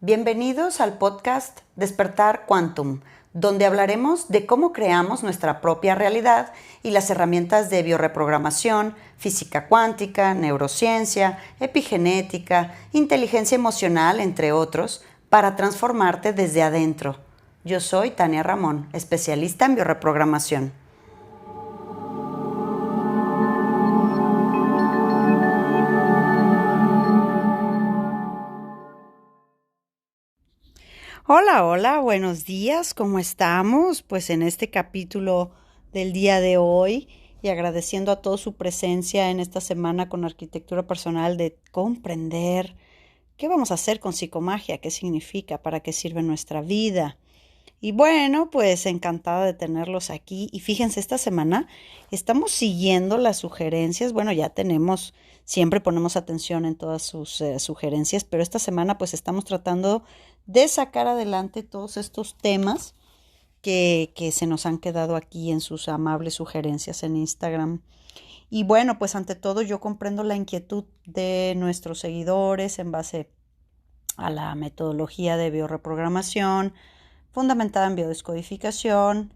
Bienvenidos al podcast Despertar Quantum, donde hablaremos de cómo creamos nuestra propia realidad y las herramientas de bioreprogramación, física cuántica, neurociencia, epigenética, inteligencia emocional, entre otros, para transformarte desde adentro. Yo soy Tania Ramón, especialista en bioreprogramación. Hola, buenos días, ¿cómo estamos? Pues en este capítulo del día de hoy y agradeciendo a todos su presencia en esta semana con arquitectura personal de comprender qué vamos a hacer con psicomagia, qué significa, para qué sirve nuestra vida. Y bueno, pues encantada de tenerlos aquí. Y fíjense, esta semana estamos siguiendo las sugerencias. Bueno, ya tenemos, siempre ponemos atención en todas sus sugerencias, pero esta semana pues estamos tratando de sacar adelante todos estos temas que se nos han quedado aquí en sus amables sugerencias en Instagram. Y bueno, pues ante todo yo comprendo la inquietud de nuestros seguidores en base a la metodología de bioreprogramación fundamentada en biodescodificación.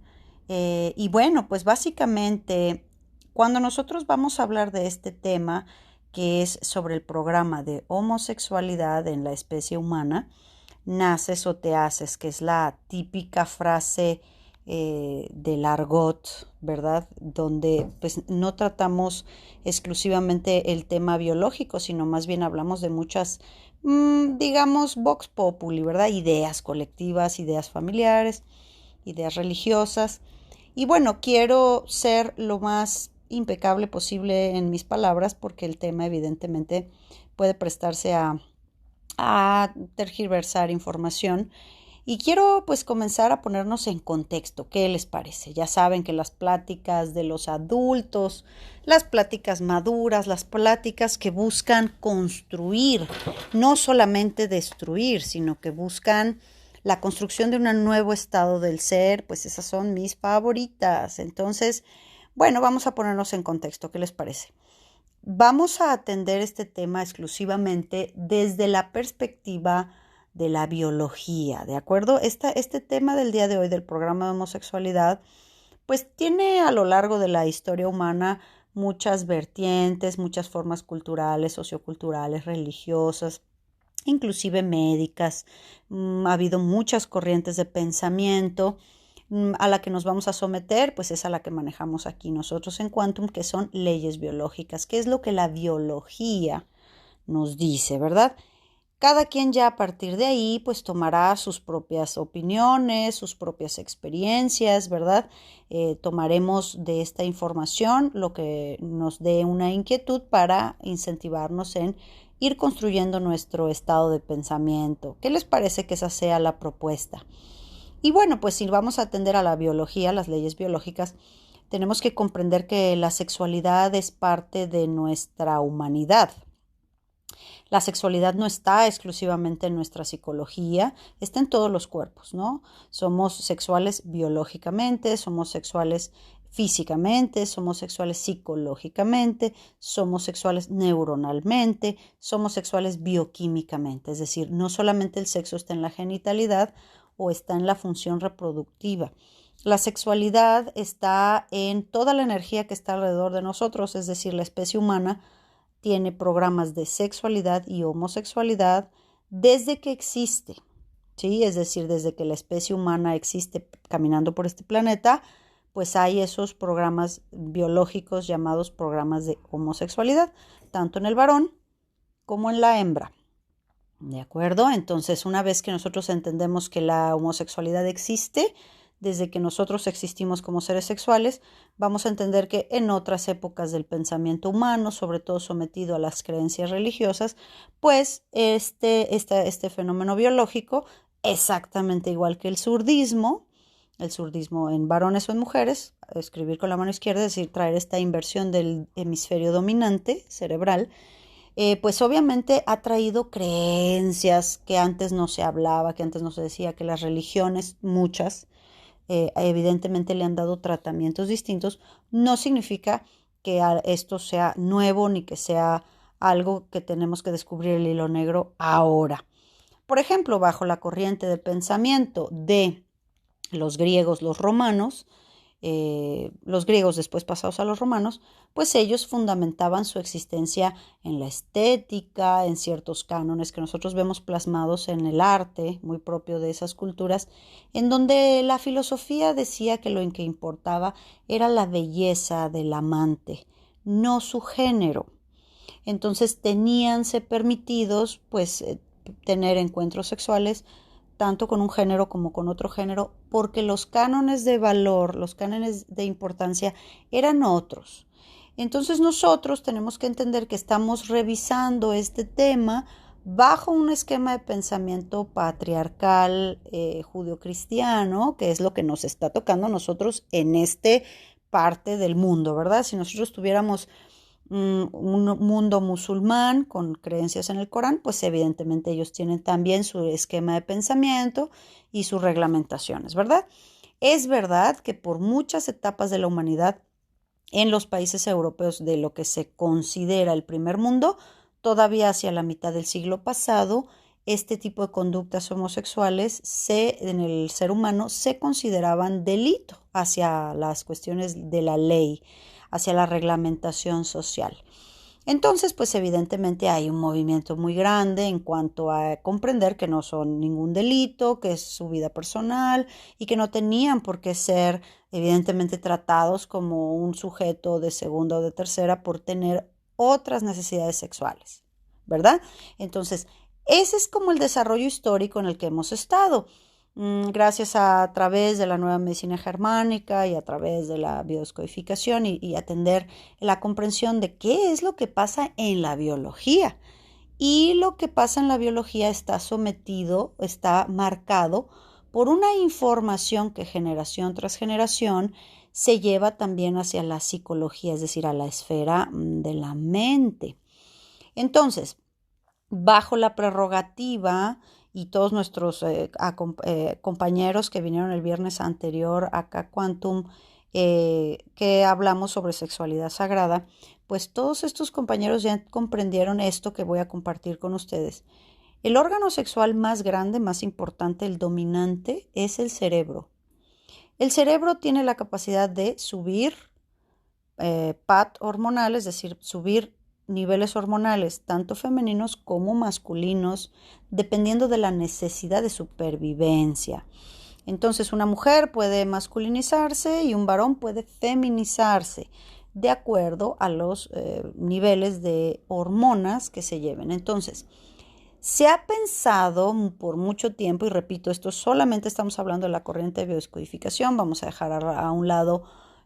Y bueno, pues básicamente cuando nosotros vamos a hablar de este tema, que es sobre el programa de homosexualidad en la especie humana, naces o te haces, que es la típica frase del argot, ¿verdad? Donde pues no tratamos exclusivamente el tema biológico, sino más bien hablamos de muchas, digamos, vox populi, ¿verdad? Ideas colectivas, ideas familiares, ideas religiosas. Y bueno, quiero ser lo más impecable posible en mis palabras porque el tema evidentemente puede prestarse a tergiversar información. Y quiero pues comenzar a ponernos en contexto. ¿Qué les parece? Ya saben que las pláticas de los adultos, las pláticas maduras, las pláticas que buscan construir, no solamente destruir, sino que buscan la construcción de un nuevo estado del ser, pues esas son mis favoritas. Entonces, bueno, vamos a ponernos en contexto. ¿Qué les parece? Vamos a atender este tema exclusivamente desde la perspectiva de la biología, ¿de acuerdo? Este tema del día de hoy del programa de homosexualidad, pues tiene a lo largo de la historia humana muchas vertientes, muchas formas culturales, socioculturales, religiosas, inclusive médicas. Ha habido muchas corrientes de pensamiento. A la que nos vamos a someter, pues es a la que manejamos aquí nosotros en Quantum, que son leyes biológicas, que es lo que la biología nos dice, ¿verdad? Cada quien ya a partir de ahí pues tomará sus propias opiniones, sus propias experiencias, ¿verdad? Tomaremos de esta información lo que nos dé una inquietud para incentivarnos en ir construyendo nuestro estado de pensamiento. ¿Qué les parece que esa sea la propuesta? Y bueno, pues si vamos a atender a la biología, las leyes biológicas, tenemos que comprender que la sexualidad es parte de nuestra humanidad. La sexualidad no está exclusivamente en nuestra psicología, está en todos los cuerpos, ¿no? Somos sexuales biológicamente, somos sexuales físicamente, somos sexuales psicológicamente, somos sexuales neuronalmente, somos sexuales bioquímicamente, es decir, no solamente el sexo está en la genitalidad o está en la función reproductiva. La sexualidad está en toda la energía que está alrededor de nosotros, es decir, la especie humana tiene programas de sexualidad y homosexualidad desde que existe, ¿sí? Es decir, desde que la especie humana existe caminando por este planeta, pues hay esos programas biológicos llamados programas de homosexualidad, tanto en el varón como en la hembra. ¿De acuerdo? Entonces, una vez que nosotros entendemos que la homosexualidad existe, desde que nosotros existimos como seres sexuales, vamos a entender que en otras épocas del pensamiento humano, sobre todo sometido a las creencias religiosas, pues este fenómeno biológico, exactamente igual que el surdismo en varones o en mujeres, escribir con la mano izquierda, es decir, traer esta inversión del hemisferio dominante cerebral, pues obviamente ha traído creencias que antes no se hablaba, que antes no se decía, que las religiones, muchas, evidentemente le han dado tratamientos distintos. No significa que esto sea nuevo ni que sea algo que tenemos que descubrir el hilo negro ahora. Por ejemplo, bajo la corriente de pensamiento de los griegos, los griegos después pasados a los romanos, pues ellos fundamentaban su existencia en la estética, en ciertos cánones que nosotros vemos plasmados en el arte, muy propio de esas culturas, en donde la filosofía decía que lo que importaba era la belleza del amante, no su género. Entonces teníanse permitidos, pues, tener encuentros sexuales tanto con un género como con otro género, porque los cánones de valor, los cánones de importancia eran otros. Entonces nosotros tenemos que entender que estamos revisando este tema bajo un esquema de pensamiento patriarcal judio-cristiano, que es lo que nos está tocando a nosotros en este parte del mundo, ¿verdad? Si nosotros tuviéramos un mundo musulmán con creencias en el Corán, pues evidentemente ellos tienen también su esquema de pensamiento y sus reglamentaciones, ¿verdad? Es verdad que por muchas etapas de la humanidad en los países europeos de lo que se considera el primer mundo, todavía hacia la mitad del siglo pasado, este tipo de conductas homosexuales en el ser humano se consideraban delito hacia las cuestiones de la ley, hacia la reglamentación social. Entonces, pues evidentemente hay un movimiento muy grande en cuanto a comprender que no son ningún delito, que es su vida personal y que no tenían por qué ser evidentemente tratados como un sujeto de segunda o de tercera por tener otras necesidades sexuales, ¿verdad? Entonces, ese es como el desarrollo histórico en el que hemos estado. Gracias a través de la nueva medicina germánica y a través de la biodescodificación y atender la comprensión de qué es lo que pasa en la biología. Y lo que pasa en la biología está sometido, está marcado por una información que generación tras generación se lleva también hacia la psicología, es decir, a la esfera de la mente. Entonces, bajo la prerrogativa y todos nuestros compañeros que vinieron el viernes anterior acá Quantum, que hablamos sobre sexualidad sagrada, pues todos estos compañeros ya comprendieron esto que voy a compartir con ustedes. El órgano sexual más grande, más importante, el dominante, es el cerebro. El cerebro tiene la capacidad de subir PAT hormonal, es decir, subir niveles hormonales, tanto femeninos como masculinos, dependiendo de la necesidad de supervivencia. Entonces, una mujer puede masculinizarse y un varón puede feminizarse de acuerdo a los niveles de hormonas que se lleven. Entonces, se ha pensado por mucho tiempo, y repito, esto solamente estamos hablando de la corriente de biodescodificación, vamos a dejar a un lado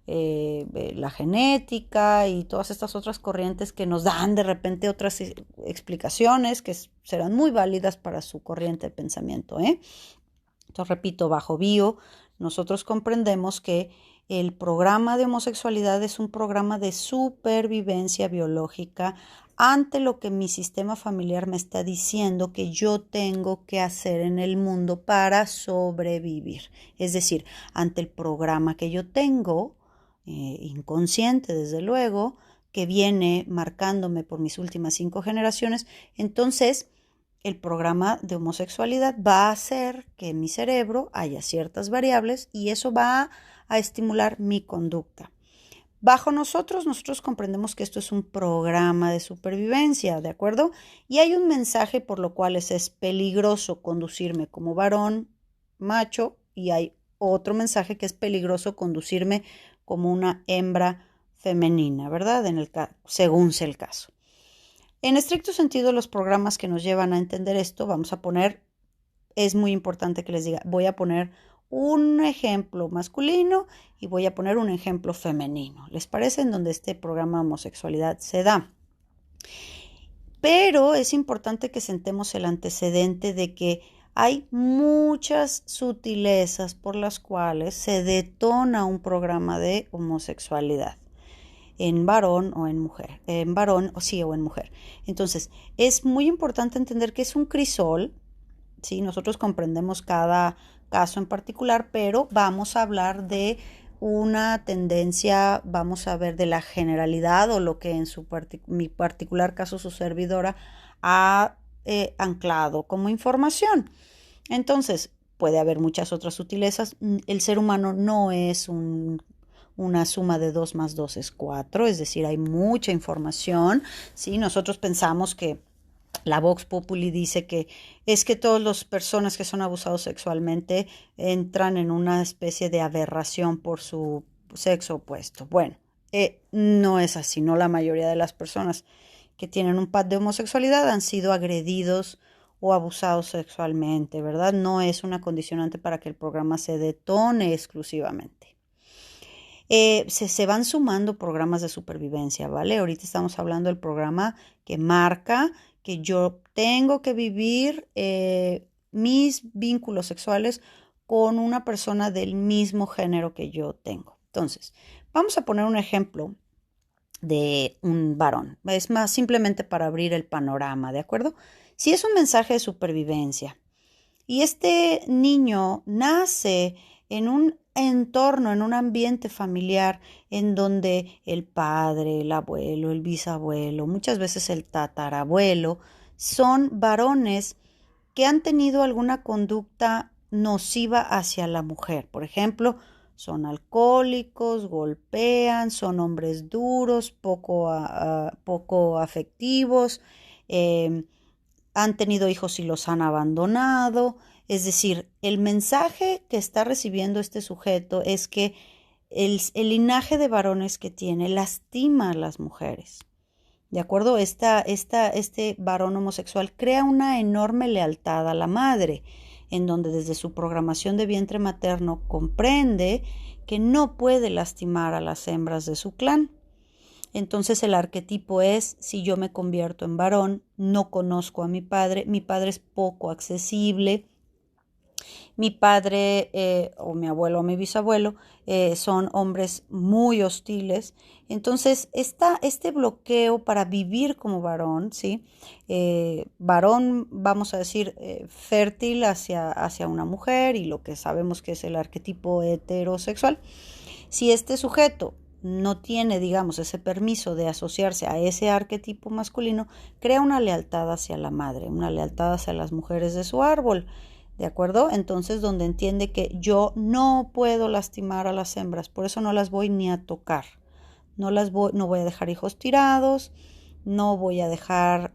la genética y todas estas otras corrientes que nos dan de repente otras explicaciones que serán muy válidas para su corriente de pensamiento. Entonces, repito, bajo bio, nosotros comprendemos que el programa de homosexualidad es un programa de supervivencia biológica ante lo que mi sistema familiar me está diciendo que yo tengo que hacer en el mundo para sobrevivir. Es decir, ante el programa que yo tengo, inconsciente desde luego, que viene marcándome por mis últimas 5 generaciones, entonces el programa de homosexualidad va a hacer que en mi cerebro haya ciertas variables y eso va a estimular mi conducta. Bajo nosotros comprendemos que esto es un programa de supervivencia, ¿de acuerdo? Y hay un mensaje por lo cual es peligroso conducirme como varón macho y hay otro mensaje que es peligroso conducirme como una hembra femenina, ¿verdad? Según sea el caso. En estricto sentido, los programas que nos llevan a entender esto, es muy importante que les diga, voy a poner un ejemplo masculino y voy a poner un ejemplo femenino. ¿Les parece? En donde este programa de homosexualidad se da. Pero es importante que sentemos el antecedente de que hay muchas sutilezas por las cuales se detona un programa de homosexualidad en varón o en mujer, en varón o en mujer. Entonces, es muy importante entender que es un crisol, ¿sí? Nosotros comprendemos cada caso en particular, pero vamos a hablar de una tendencia, vamos a ver de la generalidad o lo que en mi particular caso su servidora ha anclado como información. Entonces, puede haber muchas otras sutilezas. El ser humano no es una suma de 2 más 2 es 4, es decir, hay mucha información. ¿Sí? Nosotros pensamos que la Vox Populi dice que es que todas las personas que son abusados sexualmente entran en una especie de aberración por su sexo opuesto. Bueno, no es así, no la mayoría de las personas que tienen un pad de homosexualidad han sido agredidos o abusados sexualmente, ¿verdad? No es una condicionante para que el programa se detone exclusivamente. Se van sumando programas de supervivencia, ¿vale? Ahorita estamos hablando del programa que marca que yo tengo que vivir mis vínculos sexuales con una persona del mismo género que yo tengo. Entonces, vamos a poner un ejemplo de un varón. Es más, simplemente para abrir el panorama, ¿de acuerdo? Si es un mensaje de supervivencia y este niño nace en un entorno, en un ambiente familiar en donde el padre, el abuelo, el bisabuelo, muchas veces el tatarabuelo, son varones que han tenido alguna conducta nociva hacia la mujer. Por ejemplo, son alcohólicos, golpean, son hombres duros, poco afectivos, eh, han tenido hijos y los han abandonado. Es decir, el mensaje que está recibiendo este sujeto es que el linaje de varones que tiene lastima a las mujeres. ¿De acuerdo? Este varón homosexual crea una enorme lealtad a la madre, en donde desde su programación de vientre materno comprende que no puede lastimar a las hembras de su clan. Entonces el arquetipo es, si yo me convierto en varón, no conozco a mi padre es poco accesible, mi padre o mi abuelo o mi bisabuelo son hombres muy hostiles. Entonces, este bloqueo para vivir como varón, ¿sí? Varón, vamos a decir, fértil hacia una mujer y lo que sabemos que es el arquetipo heterosexual. Si este sujeto no tiene, digamos, ese permiso de asociarse a ese arquetipo masculino, crea una lealtad hacia la madre, una lealtad hacia las mujeres de su árbol. ¿De acuerdo? Entonces, donde entiende que yo no puedo lastimar a las hembras, por eso no las voy ni a tocar. No voy a dejar hijos tirados, no voy a dejar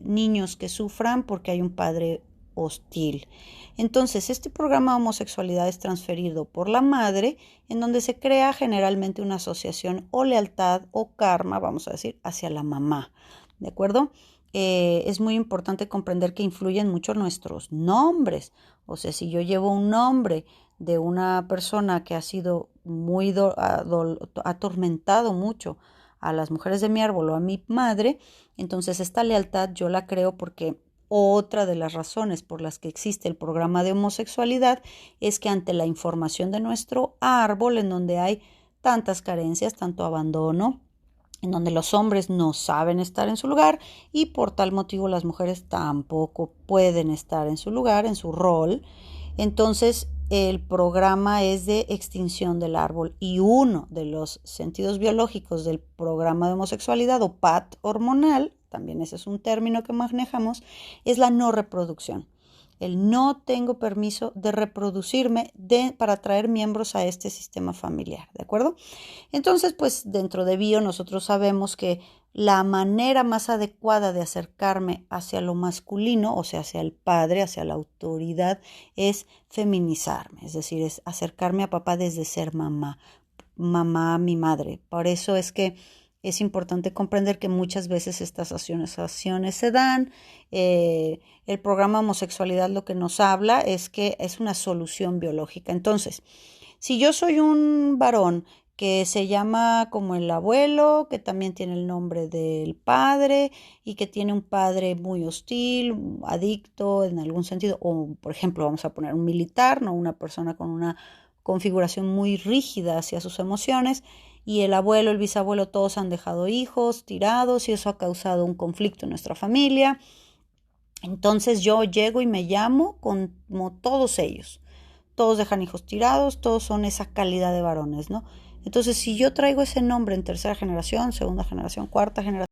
niños que sufran porque hay un padre hostil. Entonces, este programa de homosexualidad es transferido por la madre, en donde se crea generalmente una asociación o lealtad o karma, vamos a decir, hacia la mamá. ¿De acuerdo? Es muy importante comprender que influyen mucho nuestros nombres. O sea, si yo llevo un nombre de una persona que ha sido muy atormentado mucho a las mujeres de mi árbol o a mi madre, entonces esta lealtad yo la creo porque otra de las razones por las que existe el programa de homosexualidad es que ante la información de nuestro árbol, en donde hay tantas carencias, tanto abandono, en donde los hombres no saben estar en su lugar y por tal motivo las mujeres tampoco pueden estar en su lugar, en su rol. Entonces el programa es de extinción del árbol y uno de los sentidos biológicos del programa de homosexualidad o PAT hormonal, también ese es un término que manejamos, es la no reproducción. El no tengo permiso de reproducirme para traer miembros a este sistema familiar, ¿de acuerdo? Entonces, pues dentro de bio nosotros sabemos que la manera más adecuada de acercarme hacia lo masculino, o sea, hacia el padre, hacia la autoridad, es feminizarme, es decir, es acercarme a papá desde ser mamá, mi madre. Por eso es que es importante comprender que muchas veces estas asociaciones se dan. El programa homosexualidad lo que nos habla es que es una solución biológica. Entonces, si yo soy un varón que se llama como el abuelo, que también tiene el nombre del padre y que tiene un padre muy hostil, adicto en algún sentido, o por ejemplo vamos a poner un militar, no una persona con una configuración muy rígida hacia sus emociones, y el abuelo, el bisabuelo, todos han dejado hijos tirados y eso ha causado un conflicto en nuestra familia. Entonces yo llego y me llamo como todos ellos. Todos dejan hijos tirados, todos son esa calidad de varones, ¿no? Entonces, si yo traigo ese nombre en tercera generación, segunda generación, cuarta generación,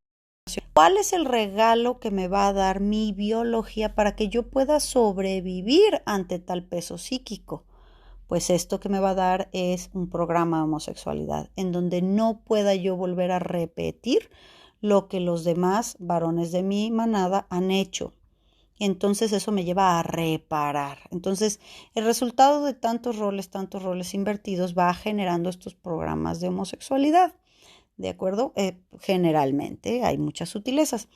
¿Cuál es el regalo que me va a dar mi biología para que yo pueda sobrevivir ante tal peso psíquico? Pues esto que me va a dar es un programa de homosexualidad, en donde no pueda yo volver a repetir lo que los demás varones de mi manada han hecho. Entonces eso me lleva a reparar. Entonces el resultado de tantos roles invertidos va generando estos programas de homosexualidad. ¿De acuerdo? Generalmente hay muchas sutilezas.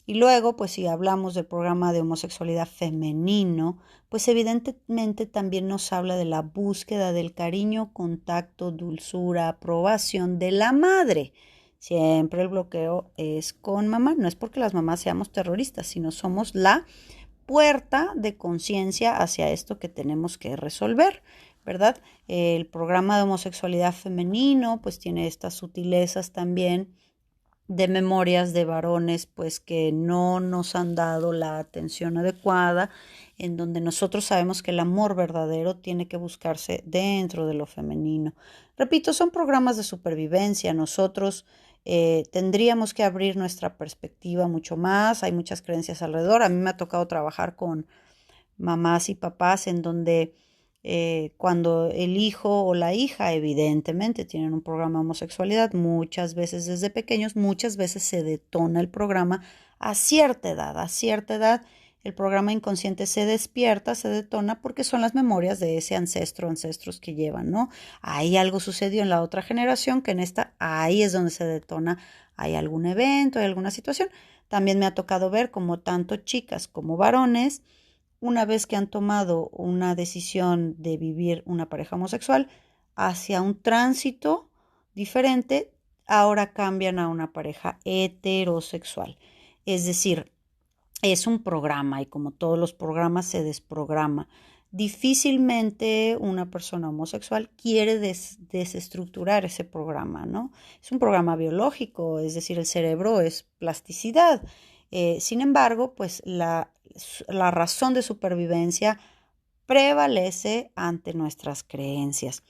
Y luego, pues si hablamos del programa de homosexualidad femenino, pues evidentemente también nos habla de la búsqueda del cariño, contacto, dulzura, aprobación de la madre. Siempre el bloqueo es con mamá. No es porque las mamás seamos terroristas, sino somos la puerta de conciencia hacia esto que tenemos que resolver, ¿verdad? El programa de homosexualidad femenino pues tiene estas sutilezas también de memorias de varones pues que no nos han dado la atención adecuada, en donde nosotros sabemos que el amor verdadero tiene que buscarse dentro de lo femenino. Repito, son programas de supervivencia. Nosotros tendríamos que abrir nuestra perspectiva mucho más. Hay muchas creencias alrededor. A mí me ha tocado trabajar con mamás y papás en donde cuando el hijo o la hija evidentemente tienen un programa de homosexualidad, muchas veces desde pequeños, muchas veces se detona el programa a cierta edad. A cierta edad el programa inconsciente se despierta, se detona porque son las memorias de ese ancestros que llevan, ¿no? Ahí algo sucedió en la otra generación que en esta, ahí es donde se detona, hay algún evento, hay alguna situación. También me ha tocado ver como tanto chicas como varones, una vez que han tomado una decisión de vivir una pareja homosexual hacia un tránsito diferente, ahora cambian a una pareja heterosexual. Es decir, es un programa y como todos los programas se desprograma. Difícilmente una persona homosexual quiere desestructurar ese programa, ¿no? Es un programa biológico, es decir, el cerebro es plasticidad. Sin embargo, pues la razón de supervivencia prevalece ante nuestras creencias.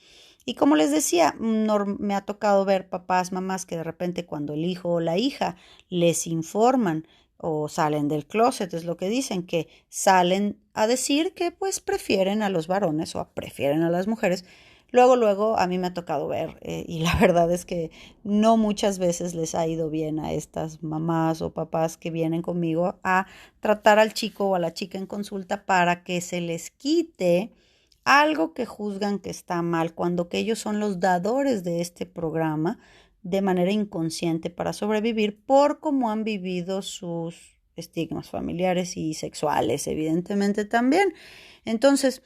Y como les decía, me ha tocado ver papás, mamás que de repente cuando el hijo o la hija les informan o salen del closet, es lo que dicen, que salen a decir que pues prefieren a los varones o prefieren a las mujeres. Luego a mí me ha tocado ver y la verdad es que no muchas veces les ha ido bien a estas mamás o papás que vienen conmigo a tratar al chico o a la chica en consulta para que se les quite algo que juzgan que está mal, cuando que ellos son los dadores de este programa de manera inconsciente para sobrevivir por cómo han vivido sus estigmas familiares y sexuales, evidentemente también. Entonces,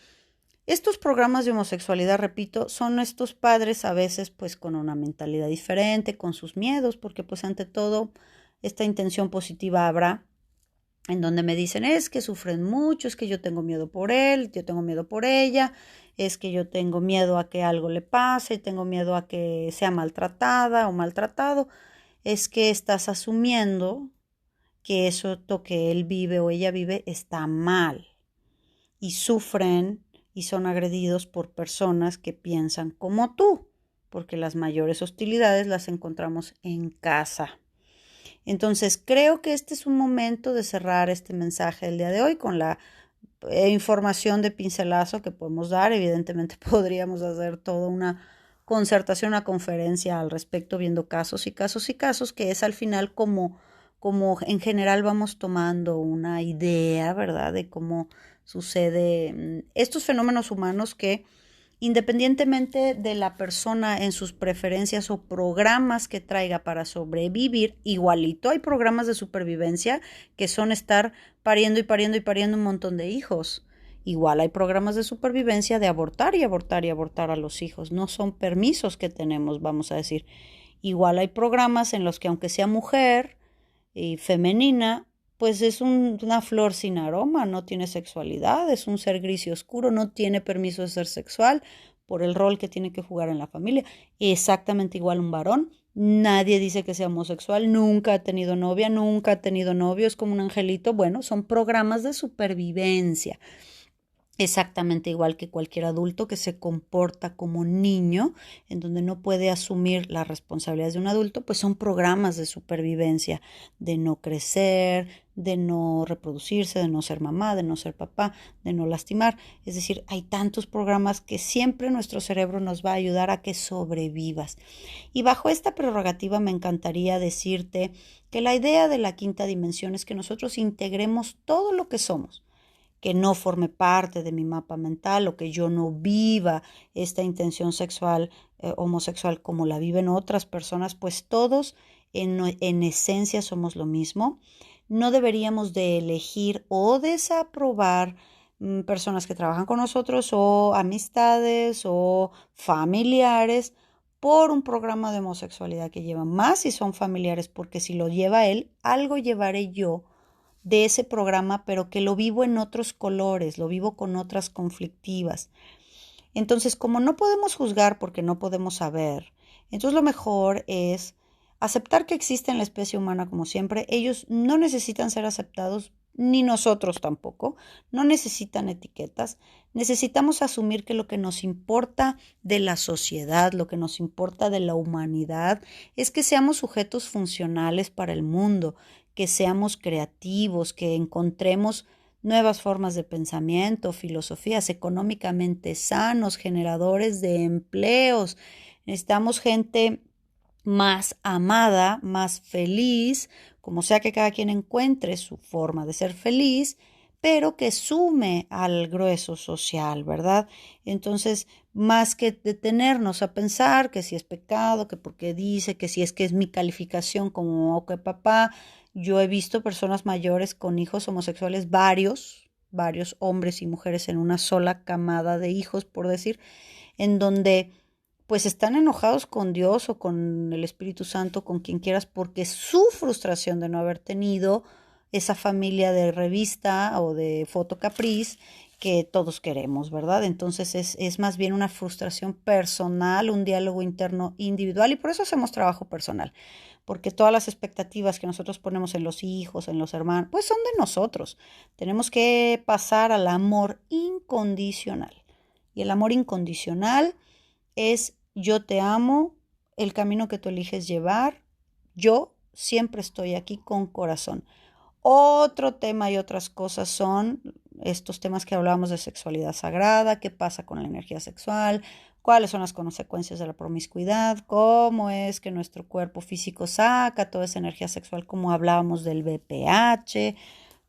estos programas de homosexualidad, repito, son estos padres a veces pues con una mentalidad diferente, con sus miedos, porque pues ante todo esta intención positiva habrá, en donde me dicen, es que sufren mucho, es que yo tengo miedo por él, yo tengo miedo por ella, es que yo tengo miedo a que algo le pase, tengo miedo a que sea maltratada o maltratado. Es que estás asumiendo que eso que él vive o ella vive está mal y sufren y son agredidos por personas que piensan como tú, porque las mayores hostilidades las encontramos en casa. Entonces, creo que este es un momento de cerrar este mensaje del día de hoy con la información de pincelazo que podemos dar. Evidentemente podríamos hacer toda una concertación, una conferencia al respecto, viendo casos y casos y casos, que es al final como en general vamos tomando una idea, ¿verdad?, de cómo sucede estos fenómenos humanos que independientemente de la persona en sus preferencias o programas que traiga para sobrevivir, igualito hay programas de supervivencia que son estar pariendo y pariendo y pariendo un montón de hijos. Igual hay programas de supervivencia de abortar y abortar y abortar a los hijos. No son permisos que tenemos, vamos a decir. Igual hay programas en los que aunque sea mujer y femenina, pues es una flor sin aroma, no tiene sexualidad, es un ser gris y oscuro, no tiene permiso de ser sexual por el rol que tiene que jugar en la familia. Exactamente igual un varón, nadie dice que sea homosexual, nunca ha tenido novia, nunca ha tenido novio, es como un angelito. Bueno, son programas de supervivencia. exactamente igual que cualquier adulto que se comporta como niño, en donde no puede asumir las responsabilidades de un adulto, pues son programas de supervivencia, de no crecer, de no reproducirse, de no ser mamá, de no ser papá, de no lastimar. Es decir, hay tantos programas que siempre nuestro cerebro nos va a ayudar a que sobrevivas. Y bajo esta prerrogativa me encantaría decirte que la idea de la quinta dimensión es que nosotros integremos todo lo que somos, que no forme parte de mi mapa mental o que yo no viva esta intención sexual homosexual como la viven otras personas, pues todos en esencia somos lo mismo. No deberíamos de elegir o desaprobar personas que trabajan con nosotros o amistades o familiares por un programa de homosexualidad que llevan, más si son familiares, porque si lo lleva él, algo llevaré yo de ese programa, pero que lo vivo en otros colores, lo vivo con otras conflictivas. Entonces, como no podemos juzgar porque no podemos saber, entonces lo mejor es aceptar que existe en la especie humana como siempre. Ellos no necesitan ser aceptados, ni nosotros tampoco. No necesitan etiquetas. Necesitamos asumir que lo que nos importa de la sociedad, lo que nos importa de la humanidad, es que seamos sujetos funcionales para el mundo, que seamos creativos, que encontremos nuevas formas de pensamiento, filosofías económicamente sanos, generadores de empleos. Necesitamos gente más amada, más feliz, como sea que cada quien encuentre su forma de ser feliz, pero que sume al grueso social, ¿verdad? Entonces, más que detenernos a pensar que si es pecado, que porque dice, que si es que es mi calificación como o que papá, yo he visto personas mayores con hijos homosexuales, varios hombres y mujeres en una sola camada de hijos, por decir, en donde pues están enojados con Dios o con el Espíritu Santo, con quien quieras, porque su frustración de no haber tenido esa familia de revista o de foto capriz que todos queremos, ¿verdad? Entonces es más bien una frustración personal, un diálogo interno individual, y por eso hacemos trabajo personal, porque todas las expectativas que nosotros ponemos en los hijos, en los hermanos, pues son de nosotros. Tenemos que pasar al amor incondicional. Y el amor incondicional es yo te amo, el camino que tú eliges llevar, yo siempre estoy aquí con corazón. Otro tema y otras cosas son estos temas que hablábamos de sexualidad sagrada, qué pasa con la energía sexual, cuáles son las consecuencias de la promiscuidad, cómo es que nuestro cuerpo físico saca toda esa energía sexual, como hablábamos del BPH,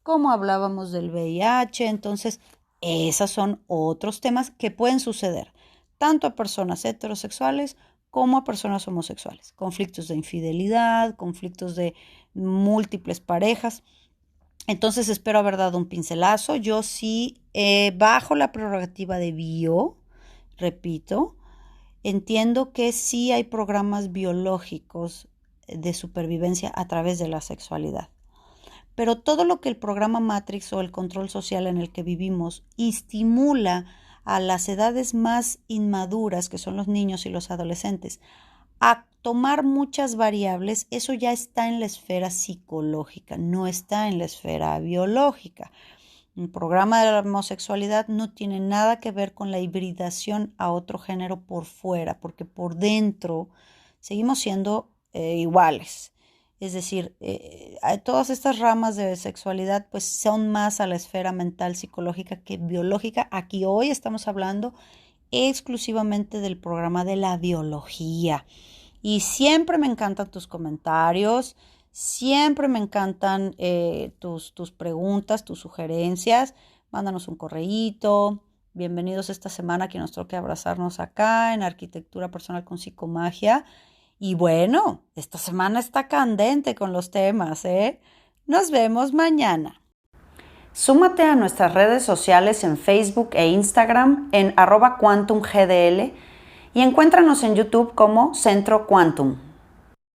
como hablábamos del VIH. Entonces, esos son otros temas que pueden suceder tanto a personas heterosexuales como a personas homosexuales. Conflictos de infidelidad, conflictos de múltiples parejas. Entonces espero haber dado un pincelazo. Yo sí, bajo la prerrogativa de bio, repito, entiendo que sí hay programas biológicos de supervivencia a través de la sexualidad. Pero todo lo que el programa Matrix o el control social en el que vivimos estimula a las edades más inmaduras, que son los niños y los adolescentes, a tomar muchas variables, eso ya está en la esfera psicológica, no está en la esfera biológica. El programa de la homosexualidad no tiene nada que ver con la hibridación a otro género por fuera, porque por dentro seguimos siendo iguales. Es decir, todas estas ramas de sexualidad pues son más a la esfera mental, psicológica que biológica. Aquí hoy estamos hablando exclusivamente del programa de la biología. Y siempre me encantan tus comentarios, siempre me encantan tus preguntas, tus sugerencias. Mándanos un correíto. Bienvenidos esta semana que nos toque abrazarnos acá en Arquitectura Personal con Psicomagia. Y bueno, esta semana está candente con los temas, ¿eh? Nos vemos mañana. Súmate a nuestras redes sociales en Facebook e Instagram en @quantumgdl y encuéntranos en YouTube como Centro Quantum.